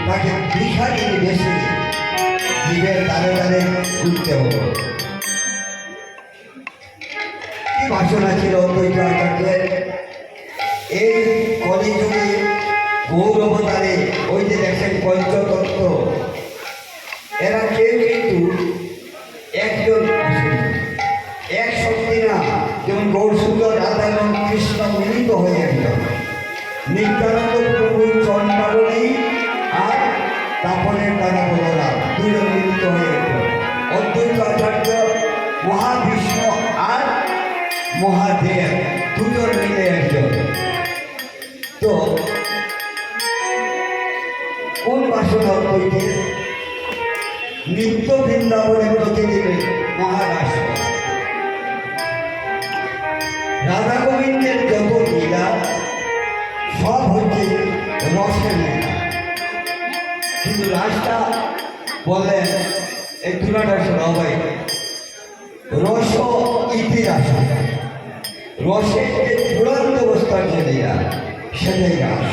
তাকে ভিখারির বেশি জীবের দ্বারে দ্বারে ঘুরতে হলো। কি ভাষণা ছিল অদ্বৈত আচার্যের! এই কলিযুগে গৌরবতারে ওই যে দেখেন পঞ্চতত্ত্ব, এরা কেউ কিন্তু একজন এক শক্তি না, যেমন গৌরসুন্দর রাধারণ কৃষ্ণ মিলিত হয়ে একজন, নিত্যানন্দ প্রভু চন্দ্রাবলী আর তাপনের দ্বারা বলরাম দুজন মিলিত হয়ে একজন, অদ্বৈত আচার্য মহাবিষ্ণু আর মহাদেব দুজন মিলে একজন। তো কোন বাসনা অদ্বৈতে? নিত্য বৃন্দাবনে প্রতিদিনে মহারাষ্ট্র রাধা গোবিন্দের যত লীলা সব হচ্ছে রসের লীলা। কিন্তু রাজটা বললেন এই তুলাটা সবাই রস ইতিহাস, রসের যে চূড়ান্ত অবস্থার যে লীলা সেটাই রাস।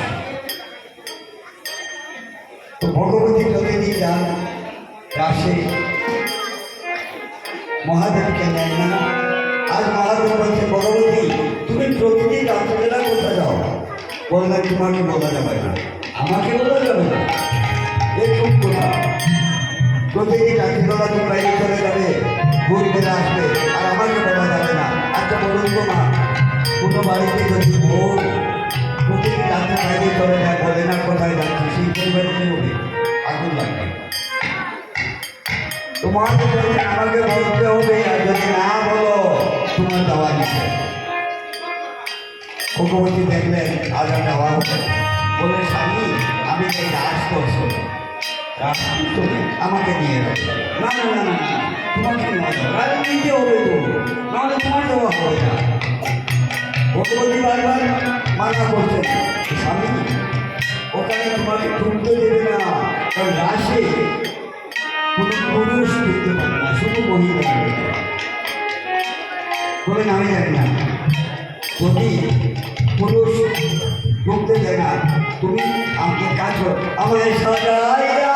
তো ভগবতী প্রতিদিন যান রাসে, মহাদেবকে নেন না। আজ মহাদেব বলছে ভগবতী তুমি প্রতিদিন রাত্রিবেলা কোথায় যাও? বললেন তোমাকে বলা যাবে না। আমাকে বলা যাবে না? দেখুন কোথা প্রতিদিন রাত্রিবেলা তোমরা এই চলে যাবে, ভোরবেলা আসবে, আর আমাকে বলা যাবে না। আচ্ছা বলুন তো মা, কোনো বাড়িতে যদি ভোর প্রতিদিন রাত্রে বাইরে চলে যায়, বলে না কোথায় যাচ্ছে, সেই পরিবারে কি হবে? আগুন লাগবে। তোমাকে বলছে আমাকে বলতে হবে, আর যদি না বলো তোমার দেওয়া নিচ্ছে। ভগবতী দেখলেন আজ আর দেওয়া হবে, বলে স্বামী আমি এই রাস করছো, রাস তুমি আমাকে নিয়ে যাবে। না না না না তোমাকে নিতে হবে তো, নাহলে তোমার দেওয়া হবে না। ভগবতী বারবার মানা করছেন, স্বামী ওখানে তোমাকে ঢুকতে দেবে না, কারণ রাসে কোনো পুরুষ ঢুকতে পারে না, শুধু মহিলা। বলেন আমি জানি না, যদি পুরুষ ঢুকতে দেয় না তুমি আমাকে কাজ করো, আমাদের সাজাইয়া